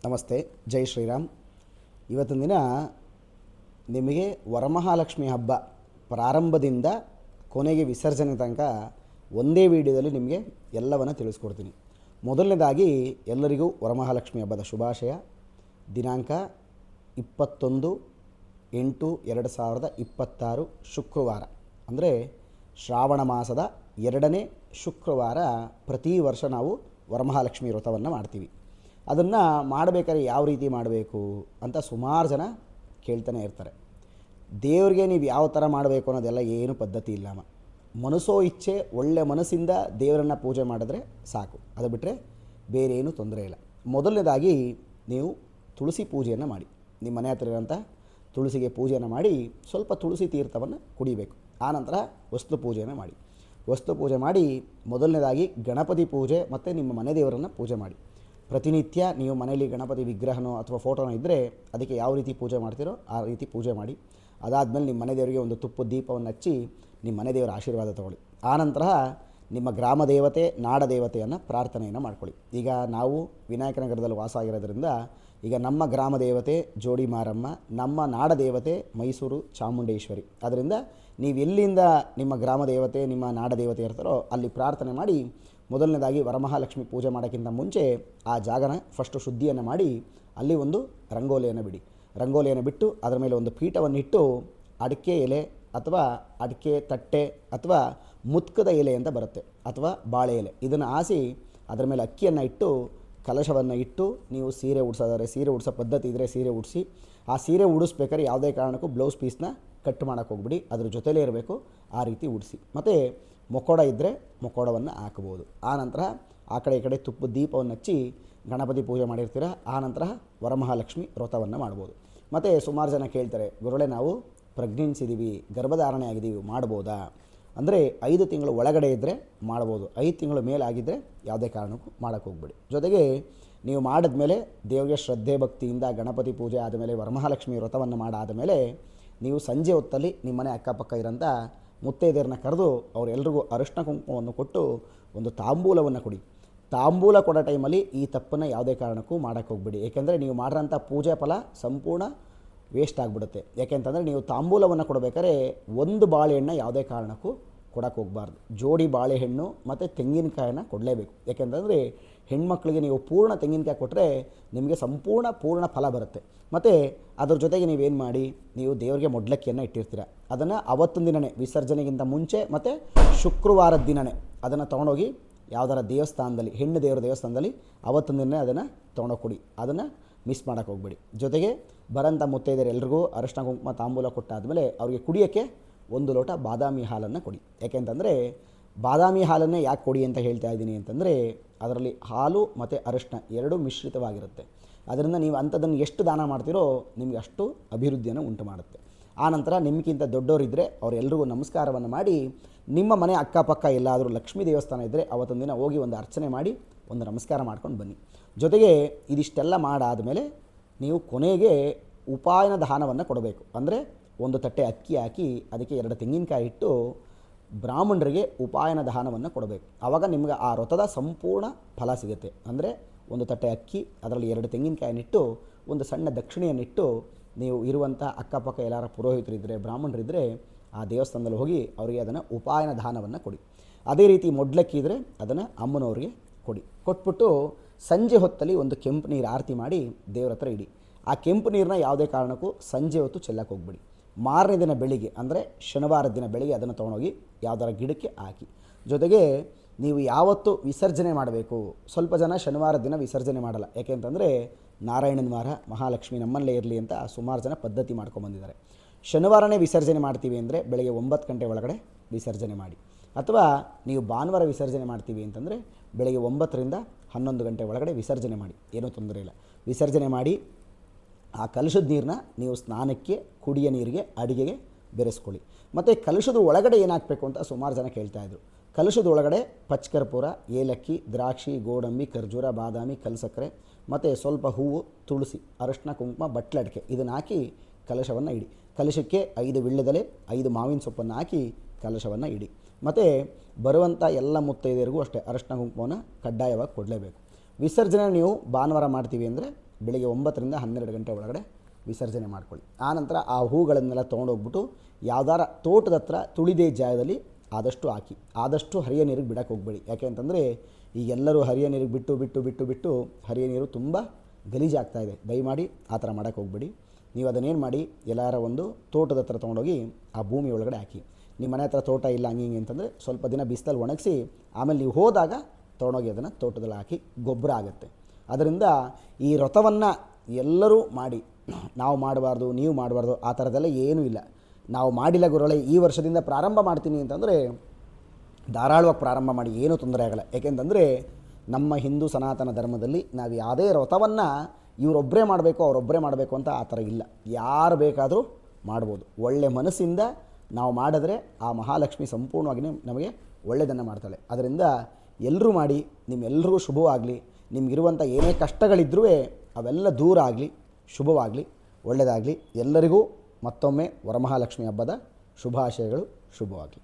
ನಮಸ್ತೆ, ಜೈ ಶ್ರೀರಾಮ್. ಇವತ್ತಿನ ದಿನ ನಿಮಗೆ ವರಮಹಾಲಕ್ಷ್ಮಿ ಹಬ್ಬ ಪ್ರಾರಂಭದಿಂದ ಕೊನೆಗೆ ವಿಸರ್ಜನೆ ತನಕ ಒಂದೇ ವಿಡಿಯೋದಲ್ಲಿ ನಿಮಗೆ ಎಲ್ಲವನ್ನು ತಿಳಿಸ್ಕೊಡ್ತೀನಿ. ಮೊದಲನೇದಾಗಿ ಎಲ್ಲರಿಗೂ ವರಮಹಾಲಕ್ಷ್ಮಿ ಹಬ್ಬದ ಶುಭಾಶಯ. ದಿನಾಂಕ 21/8/2026 ಶುಕ್ರವಾರ, ಅಂದರೆ ಶ್ರಾವಣ ಮಾಸದ 2ನೇ ಶುಕ್ರವಾರ ಪ್ರತಿ ವರ್ಷ ನಾವು ವರಮಹಾಲಕ್ಷ್ಮಿ ವ್ರತವನ್ನು ಮಾಡ್ತೀವಿ. ಅದನ್ನು ಮಾಡಬೇಕಾದ್ರೆ ಯಾವ ರೀತಿ ಮಾಡಬೇಕು ಅಂತ ಸುಮಾರು ಜನ ಕೇಳ್ತಾನೆ ಇರ್ತಾರೆ. ದೇವರಿಗೆ ನೀವು ಯಾವ ಥರ ಮಾಡಬೇಕು ಅನ್ನೋದೆಲ್ಲ ಏನು ಪದ್ಧತಿ ಇಲ್ಲಮ್ಮ. ಮನಸ್ಸೋ ಇಚ್ಛೆ, ಒಳ್ಳೆ ಮನಸ್ಸಿಂದ ದೇವರನ್ನು ಪೂಜೆ ಮಾಡಿದ್ರೆ ಸಾಕು. ಅದು ಬಿಟ್ಟರೆ ಬೇರೆ ಏನೂ ತೊಂದರೆ ಇಲ್ಲ. ಮೊದಲನೇದಾಗಿ ನೀವು ತುಳಸಿ ಪೂಜೆಯನ್ನು ಮಾಡಿ. ನಿಮ್ಮ ಮನೆ ಹತ್ರ ಇರೋಂಥ ತುಳಸಿಗೆ ಪೂಜೆಯನ್ನು ಮಾಡಿ ಸ್ವಲ್ಪ ತುಳಸಿ ತೀರ್ಥವನ್ನು ಕುಡಿಬೇಕು. ಆನಂತರ ವಸ್ತು ಪೂಜೆಯನ್ನು ಮಾಡಿ. ವಸ್ತು ಪೂಜೆ ಮಾಡಿ ಮೊದಲನೇದಾಗಿ ಗಣಪತಿ ಪೂಜೆ ಮತ್ತು ನಿಮ್ಮ ಮನೆ ದೇವರನ್ನು ಪೂಜೆ ಮಾಡಿ. ಪ್ರತಿನಿತ್ಯ ನೀವು ಮನೆಯಲ್ಲಿ ಗಣಪತಿ ವಿಗ್ರಹನೋ ಅಥವಾ ಫೋಟೋನೋ ಇದ್ದರೆ ಅದಕ್ಕೆ ಯಾವ ರೀತಿ ಪೂಜೆ ಮಾಡ್ತೀರೋ ಆ ರೀತಿ ಪೂಜೆ ಮಾಡಿ. ಅದಾದಮೇಲೆ ನಿಮ್ಮ ಮನೆ ದೇವರಿಗೆ ಒಂದು ತುಪ್ಪದ ದೀಪವನ್ನು ಹಚ್ಚಿ ನಿಮ್ಮ ಮನೆ ದೇವರ ಆಶೀರ್ವಾದ ತಗೊಳ್ಳಿ. ಆನಂತರ ನಿಮ್ಮ ಗ್ರಾಮ ದೇವತೆ, ನಾಡ ದೇವತೆಯನ್ನು ಪ್ರಾರ್ಥನೆಯನ್ನು ಮಾಡ್ಕೊಳ್ಳಿ. ಈಗ ನಾವು ವಿನಾಯಕನಗರದಲ್ಲಿ ವಾಸ ಆಗಿರೋದ್ರಿಂದ ಈಗ ನಮ್ಮ ಗ್ರಾಮ ದೇವತೆ ಜೋಡಿ ಮಾರಮ್ಮ, ನಮ್ಮ ನಾಡ ದೇವತೆ ಮೈಸೂರು ಚಾಮುಂಡೇಶ್ವರಿ. ಅದರಿಂದ ನೀವು ಎಲ್ಲಿಂದ ನಿಮ್ಮ ಗ್ರಾಮ ದೇವತೆ, ನಿಮ್ಮ ನಾಡ ದೇವತೆ ಇರ್ತಾರೋ ಅಲ್ಲಿ ಪ್ರಾರ್ಥನೆ ಮಾಡಿ. ಮೊದಲನೇದಾಗಿ ವರಮಹಾಲಕ್ಷ್ಮಿ ಪೂಜೆ ಮಾಡೋಕ್ಕಿಂತ ಮುಂಚೆ ಆ ಜಾಗನ ಫಸ್ಟು ಶುದ್ಧಿಯನ್ನು ಮಾಡಿ ಅಲ್ಲಿ ಒಂದು ರಂಗೋಲಿಯನ್ನು ಬಿಡಿ. ರಂಗೋಲಿಯನ್ನು ಬಿಟ್ಟು ಅದರ ಮೇಲೆ ಒಂದು ಪೀಠವನ್ನಿಟ್ಟು ಅಡಿಕೆ ಎಲೆ ಅಥವಾ ಅಡಿಕೆ ತಟ್ಟೆ ಅಥವಾ ಮುತ್ಕದ ಎಲೆ ಅಂತ ಬರುತ್ತೆ, ಅಥವಾ ಬಾಳೆ ಎಲೆ, ಇದನ್ನು ಹಾಸಿ ಅದರ ಮೇಲೆ ಅಕ್ಕಿಯನ್ನು ಇಟ್ಟು ಕಲಶವನ್ನು ಇಟ್ಟು ನೀವು ಸೀರೆ ಉಡ್ಸೋದಾದ್ರೆ ಸೀರೆ ಉಡ್ಸೋ ಪದ್ಧತಿ ಇದ್ದರೆ ಸೀರೆ ಉಡಿಸಿ. ಆ ಸೀರೆ ಉಡಿಸ್ಬೇಕಾದ್ರೆ ಯಾವುದೇ ಕಾರಣಕ್ಕೂ ಬ್ಲೌಸ್ ಪೀಸ್ನ ಕಟ್ ಮಾಡೋಕ್ಕೆ ಹೋಗ್ಬಿಡಿ, ಅದ್ರ ಜೊತೆಲೇ ಇರಬೇಕು. ಆ ರೀತಿ ಉಡಿಸಿ. ಮತ್ತು ಮೊಕೋಡ ಇದ್ದರೆ ಮೊಕೋಡವನ್ನು ಹಾಕ್ಬೋದು. ಆನಂತರ ಆ ಕಡೆ ಈ ಕಡೆ ತುಪ್ಪದ ದೀಪವನ್ನು ಹಚ್ಚಿ ಗಣಪತಿ ಪೂಜೆ ಮಾಡಿರ್ತೀರ. ಆನಂತರ ವರಮಹಾಲಕ್ಷ್ಮಿ ವ್ರತವನ್ನು ಮಾಡ್ಬೋದು. ಮತ್ತು ಸುಮಾರು ಜನ ಕೇಳ್ತಾರೆ, ಗುರುಳೆ ನಾವು ಪ್ರೆಗ್ನೆನ್ಸಿ ಇದ್ದೀವಿ, ಗರ್ಭಧಾರಣೆ ಆಗಿದ್ದೀವಿ, ಮಾಡ್ಬೋದಾ ಅಂದರೆ 5 ತಿಂಗಳು ಒಳಗಡೆ ಇದ್ದರೆ ಮಾಡ್ಬೋದು. 5 ತಿಂಗಳು ಮೇಲಾಗಿದ್ದರೆ ಯಾವುದೇ ಕಾರಣಕ್ಕೂ ಮಾಡೋಕ್ಕೆ ಹೋಗ್ಬೇಡಿ. ಜೊತೆಗೆ ನೀವು ಮಾಡಿದ್ಮೇಲೆ ದೇವರಿಗೆ ಶ್ರದ್ಧೆ ಭಕ್ತಿಯಿಂದ ಗಣಪತಿ ಪೂಜೆ ಆದಮೇಲೆ ವರಮಹಾಲಕ್ಷ್ಮಿ ವ್ರತವನ್ನು ಮಾಡಾದ ಮೇಲೆ ನೀವು ಸಂಜೆ ಹೊತ್ತಲ್ಲಿ ನಿಮ್ಮನೆ ಅಕ್ಕಪಕ್ಕ ಇರೋಂಥ ಮುತ್ತೈದೆಯರನ್ನ ಕರೆದು ಅವರೆಲ್ಲರಿಗೂ ಅರಿಶಿನ ಕುಂಕುಮವನ್ನು ಕೊಟ್ಟು ಒಂದು ತಾಂಬೂಲವನ್ನು ಕೊಡಿ. ತಾಂಬೂಲ ಕೊಡೋ ಟೈಮಲ್ಲಿ ಈ ತಪ್ಪನ್ನು ಯಾವುದೇ ಕಾರಣಕ್ಕೂ ಮಾಡೋಕ್ಕೆ ಹೋಗ್ಬಿಡಿ. ಏಕೆಂದರೆ ನೀವು ಮಾಡಿರೋಂಥ ಪೂಜೆ ಫಲ ಸಂಪೂರ್ಣ ವೇಸ್ಟ್ ಆಗಿಬಿಡುತ್ತೆ. ಯಾಕೆಂತಂದರೆ ನೀವು ತಾಂಬೂಲವನ್ನು ಕೊಡಬೇಕಾದ್ರೆ ಒಂದು ಬಾಳೆಹಣ್ಣು ಯಾವುದೇ ಕಾರಣಕ್ಕೂ ಕೊಡೋಕ್ಕೆ ಹೋಗಬಾರ್ದು. ಜೋಡಿ ಬಾಳೆಹಣ್ಣು ಮತ್ತು ತೆಂಗಿನಕಾಯನ್ನು ಕೊಡಲೇಬೇಕು. ಯಾಕೆಂತಂದರೆ ಹೆಣ್ಮಕ್ಳಿಗೆ ನೀವು ಪೂರ್ಣ ತೆಂಗಿನಕಾಯಿ ಕೊಟ್ಟರೆ ನಿಮಗೆ ಪೂರ್ಣ ಫಲ ಬರುತ್ತೆ. ಮತ್ತು ಅದ್ರ ಜೊತೆಗೆ ನೀವೇನು ಮಾಡಿ, ನೀವು ದೇವರಿಗೆ ಮೊಡ್ಲಕ್ಕಿಯನ್ನು ಇಟ್ಟಿರ್ತೀರ, ಅದನ್ನು ಅವತ್ತಿನ ದಿನವೇ ವಿಸರ್ಜನೆಗಿಂತ ಮುಂಚೆ ಮತ್ತು ಶುಕ್ರವಾರದ ದಿನವೇ ಅದನ್ನು ತೊಗೊಂಡೋಗಿ ಯಾವುದಾರ ದೇವಸ್ಥಾನದಲ್ಲಿ, ಹೆಣ್ಣು ದೇವರ ದೇವಸ್ಥಾನದಲ್ಲಿ ಅವತ್ತಿನ ದಿನ ಅದನ್ನು ತೊಗೊಂಡೋಗಿ ಕೊಡಿ. ಅದನ್ನು ಮಿಸ್ ಮಾಡೋಕ್ಕೆ ಹೋಗ್ಬೇಡಿ. ಜೊತೆಗೆ ಬರೋಂಥ ಮುತ್ತೈದೆಯರು ಎಲ್ರಿಗೂ ಅರಿಶಿನ ಕುಂಕುಮ ತಾಂಬೂಲ ಕೊಟ್ಟಾದಮೇಲೆ ಅವರಿಗೆ ಕುಡಿಯೋಕ್ಕೆ 1 ಲೋಟ ಬಾದಾಮಿ ಹಾಲನ್ನು ಕೊಡಿ. ಯಾಕೆಂತಂದರೆ ಬಾದಾಮಿ ಹಾಲನ್ನೇ ಯಾಕೆ ಕೊಡಿ ಅಂತ ಹೇಳ್ತಾ ಇದ್ದೀನಿ ಅಂತಂದರೆ ಅದರಲ್ಲಿ ಹಾಲು ಮತ್ತು ಅರಿಶಿನ ಎರಡೂ ಮಿಶ್ರಿತವಾಗಿರುತ್ತೆ. ಅದರಿಂದ ನೀವು ಅಂಥದ್ದನ್ನು ಎಷ್ಟು ದಾನ ಮಾಡ್ತೀರೋ ನಿಮಗೆ ಅಷ್ಟು ಅಭಿವೃದ್ಧಿಯನ್ನು ಉಂಟು ಮಾಡುತ್ತೆ. ಆನಂತರ ನಿಮಗಿಂತ ದೊಡ್ಡವರಿದ್ದರೆ ಅವರೆಲ್ಲರಿಗೂ ನಮಸ್ಕಾರವನ್ನು ಮಾಡಿ, ನಿಮ್ಮ ಮನೆ ಅಕ್ಕಪಕ್ಕ ಎಲ್ಲಾದರೂ ಲಕ್ಷ್ಮೀ ದೇವಸ್ಥಾನ ಇದ್ದರೆ ಅವತ್ತೊಂದು ದಿನ ಹೋಗಿ ಒಂದು ಅರ್ಚನೆ ಮಾಡಿ ಒಂದು ನಮಸ್ಕಾರ ಮಾಡ್ಕೊಂಡು ಬನ್ನಿ. ಜೊತೆಗೆ ಇದಿಷ್ಟೆಲ್ಲ ಮಾಡಾದಮೇಲೆ ನೀವು ಕೊನೆಗೆ ಉಪಾಯನ ದಾನವನ್ನು ಕೊಡಬೇಕು. ಅಂದರೆ ಒಂದು ತಟ್ಟೆ ಅಕ್ಕಿ ಹಾಕಿ ಅದಕ್ಕೆ 2 ತೆಂಗಿನಕಾಯಿ ಇಟ್ಟು ಬ್ರಾಹ್ಮಣರಿಗೆ ಉಪಾಯನ ದಾನವನ್ನು ಕೊಡಬೇಕು. ಆವಾಗ ನಿಮಗೆ ಆ ವ್ರತದ ಸಂಪೂರ್ಣ ಫಲ ಸಿಗುತ್ತೆ. ಅಂದರೆ ಒಂದು ತಟ್ಟೆ ಅಕ್ಕಿ, ಅದರಲ್ಲಿ 2 ತೆಂಗಿನಕಾಯಿನಿಟ್ಟು ಒಂದು ಸಣ್ಣ ದಕ್ಷಿಣೆಯನ್ನಿಟ್ಟು ನೀವು ಇರುವಂಥ ಅಕ್ಕಪಕ್ಕ ಎಲ್ಲರ ಪುರೋಹಿತರಿದ್ದರೆ, ಬ್ರಾಹ್ಮಣರಿದ್ದರೆ ಆ ದೇವಸ್ಥಾನದಲ್ಲಿ ಹೋಗಿ ಅವರಿಗೆ ಅದನ್ನು ಉಪಾಯನ ದಾನವನ್ನು ಕೊಡಿ. ಅದೇ ರೀತಿ ಮೊಡ್ಲಕ್ಕಿ ಇದ್ದರೆ ಅದನ್ನು ಅಮ್ಮನವ್ರಿಗೆ ಕೊಡಿ. ಕೊಟ್ಬಿಟ್ಟು ಸಂಜೆ ಹೊತ್ತಲ್ಲಿ ಒಂದು ಕೆಂಪು ನೀರು ಆರತಿ ಮಾಡಿ ದೇವ್ರ ಹತ್ರ ಇಡಿ. ಆ ಕೆಂಪು ನೀರನ್ನ ಯಾವುದೇ ಕಾರಣಕ್ಕೂ ಸಂಜೆ ಹೊತ್ತು ಚೆಲ್ಲಕ್ಕೆ ಹೋಗ್ಬಿಡಿ. ಮಾರನೇ ದಿನ ಬೆಳಿಗ್ಗೆ, ಅಂದರೆ ಶನಿವಾರದ ದಿನ ಬೆಳಿಗ್ಗೆ ಅದನ್ನು ತೊಗೊಂಡೋಗಿ ಯಾವುದರ ಗಿಡಕ್ಕೆ ಹಾಕಿ. ಜೊತೆಗೆ ನೀವು ಯಾವತ್ತು ವಿಸರ್ಜನೆ ಮಾಡಬೇಕು, ಸ್ವಲ್ಪ ಜನ ಶನಿವಾರದ ದಿನ ವಿಸರ್ಜನೆ ಮಾಡಲ್ಲ. ಯಾಕೆಂತಂದರೆ ನಾರಾಯಣನ ವಾರ, ಮಹಾಲಕ್ಷ್ಮಿ ನಮ್ಮಲ್ಲೇ ಇರಲಿ ಅಂತ ಸುಮಾರು ಜನ ಪದ್ಧತಿ ಮಾಡ್ಕೊಂಬಂದಿದ್ದಾರೆ. ಶನಿವಾರನೇ ವಿಸರ್ಜನೆ ಮಾಡ್ತೀವಿ ಅಂದರೆ ಬೆಳಗ್ಗೆ 9 ಗಂಟೆ ಒಳಗಡೆ ವಿಸರ್ಜನೆ ಮಾಡಿ. ಅಥವಾ ನೀವು ಭಾನುವಾರ ವಿಸರ್ಜನೆ ಮಾಡ್ತೀವಿ ಅಂತಂದರೆ ಬೆಳಗ್ಗೆ 9ರಿಂದ 11 ಗಂಟೆ ಒಳಗಡೆ ವಿಸರ್ಜನೆ ಮಾಡಿ, ಏನೂ ತೊಂದರೆ ಇಲ್ಲ. ವಿಸರ್ಜನೆ ಮಾಡಿ ಆ ಕಲಶದ ನೀರನ್ನ ನೀವು ಸ್ನಾನಕ್ಕೆ, ಕುಡಿಯೋ ನೀರಿಗೆ, ಅಡುಗೆಗೆ ಬೆರೆಸ್ಕೊಳ್ಳಿ. ಮತ್ತು ಕಲಶದ ಒಳಗಡೆ ಏನಾಗಬೇಕು ಅಂತ ಸುಮಾರು ಜನ ಕೇಳ್ತಾಯಿದ್ರು. ಕಲಶದ ಒಳಗಡೆ ಪಚ್ಚಕರ್ಪೂರ, ಏಲಕ್ಕಿ, ದ್ರಾಕ್ಷಿ, ಗೋಡಂಬಿ, ಖರ್ಜೂರ, ಬಾದಾಮಿ, ಕಲ್ಸಕ್ಕರೆ ಮತ್ತು ಸ್ವಲ್ಪ ಹೂವು, ತುಳಸಿ, ಅರಿಶಿನ ಕುಂಕುಮ, ಬಟ್ಲಡಿಕೆ ಇದನ್ನು ಹಾಕಿ ಕಲಶವನ್ನು ಇಡಿ. ಕಲಶಕ್ಕೆ 5 ವಿಳ್ಯದೆಲೆ, 5 ಮಾವಿನ ಸೊಪ್ಪನ್ನು ಹಾಕಿ ಕಲಶವನ್ನು ಇಡಿ. ಮತ್ತು ಬರುವಂಥ ಎಲ್ಲ ಮುತ್ತೈದೆಯರಿಗೂ ಅಷ್ಟೇ ಅರಿಶಿನ ಕುಂಕುಮವನ್ನು ಕಡ್ಡಾಯವಾಗಿ ಕೊಡಲೇಬೇಕು. ವಿಸರ್ಜನೆ ನೀವು ಭಾನುವಾರ ಮಾಡ್ತೀವಿ ಅಂದರೆ ಬೆಳಿಗ್ಗೆ 9ರಿಂದ 12 ಗಂಟೆ ಒಳಗಡೆ ವಿಸರ್ಜನೆ ಮಾಡ್ಕೊಳ್ಳಿ. ಆನಂತರ ಆ ಹೂಗಳನ್ನೆಲ್ಲ ತೊಗೊಂಡೋಗ್ಬಿಟ್ಟು ಯಾವ್ದಾರ ತೋಟದ ಹತ್ರ ತುಳಿದೇ ಜಾಗದಲ್ಲಿ ಆದಷ್ಟು ಹಾಕಿ. ಆದಷ್ಟು ಹರಿಯ ನೀರಿಗೆ ಬಿಡಕ್ಕೆ ಹೋಗಬೇಡಿ. ಯಾಕೆ ಅಂತಂದರೆ ಈಗೆಲ್ಲರೂ ಹರಿಯ ನೀರಿಗೆ ಬಿಟ್ಟು ಬಿಟ್ಟು ಬಿಟ್ಟು ಬಿಟ್ಟು ಹರಿಯ ನೀರು ತುಂಬ ಗಲೀಜಾಗ್ತಾ ಇದೆ. ದಯಮಾಡಿ ಆ ಥರ ಮಾಡೋಕ್ಕೆ ಹೋಗಬೇಡಿ. ನೀವು ಅದನ್ನೇನು ಮಾಡಿ, ಎಲ್ಲಾರ ಒಂದು ತೋಟದ ಹತ್ರ ತೊಗೊಂಡೋಗಿ ಆ ಭೂಮಿ ಒಳಗಡೆ ಹಾಕಿ. ನಿಮ್ಮ ಮನೆ ಹತ್ರ ತೋಟ ಇಲ್ಲ ಹಂಗೆ ಹಿಂಗೆ ಅಂತಂದರೆ ಸ್ವಲ್ಪ ದಿನ ಬಿಸಿಲಲ್ಲಿ ಒಣಗಿಸಿ ಆಮೇಲೆ ನೀವು ಹೋದಾಗ ತೊಗೊಂಡೋಗಿ ಅದನ್ನು ತೋಟದಲ್ಲಿ ಹಾಕಿ ಗೊಬ್ಬರ ಆಗುತ್ತೆ. ಅದರಿಂದ ಈ ವ್ರತವನ್ನು ಎಲ್ಲರೂ ಮಾಡಿ. ನಾವು ಮಾಡಬಾರ್ದು, ನೀವು ಮಾಡಬಾರ್ದು ಆ ಥರದ್ದೆಲ್ಲ ಏನೂ ಇಲ್ಲ. ನಾವು ಮಾಡಿಲ್ಲ ಗುರುಗಳೇ, ಈ ವರ್ಷದಿಂದ ಪ್ರಾರಂಭ ಮಾಡ್ತೀನಿ ಅಂತಂದರೆ ಧಾರಾಳವಾಗಿ ಪ್ರಾರಂಭ ಮಾಡಿ, ಏನೂ ತೊಂದರೆ ಆಗಲ್ಲ. ಏಕೆಂತಂದರೆ ನಮ್ಮ ಹಿಂದೂ ಸನಾತನ ಧರ್ಮದಲ್ಲಿ ನಾವು ಯಾವುದೇ ವ್ರತವನ್ನು ಇವರೊಬ್ಬರೇ ಮಾಡಬೇಕು ಅವರೊಬ್ಬರೇ ಮಾಡಬೇಕು ಅಂತ ಆ ಥರ ಇಲ್ಲ. ಯಾರು ಬೇಕಾದರೂ ಮಾಡ್ಬೋದು. ಒಳ್ಳೆಯ ಮನಸ್ಸಿಂದ ನಾವು ಮಾಡಿದ್ರೆ ಆ ಮಹಾಲಕ್ಷ್ಮಿ ಸಂಪೂರ್ಣವಾಗಿ ನಮಗೆ ಒಳ್ಳೆಯದನ್ನು ಮಾಡ್ತಾಳೆ. ಅದರಿಂದ ಎಲ್ಲರೂ ಮಾಡಿ, ನಿಮ್ಮೆಲ್ಲರಿಗೂ ಶುಭವಾಗಲಿ. ನಿಮಗಿರುವಂಥ ಏನೇ ಕಷ್ಟಗಳಿದ್ರೂ ಅವೆಲ್ಲ ದೂರ ಆಗಲಿ, ಶುಭವಾಗಲಿ, ಒಳ್ಳೆಯದಾಗಲಿ. ಎಲ್ಲರಿಗೂ ಮತ್ತೊಮ್ಮೆ ವರಮಹಾಲಕ್ಷ್ಮಿ ಹಬ್ಬದ ಶುಭಾಶಯಗಳು. ಶುಭವಾಗಲಿ.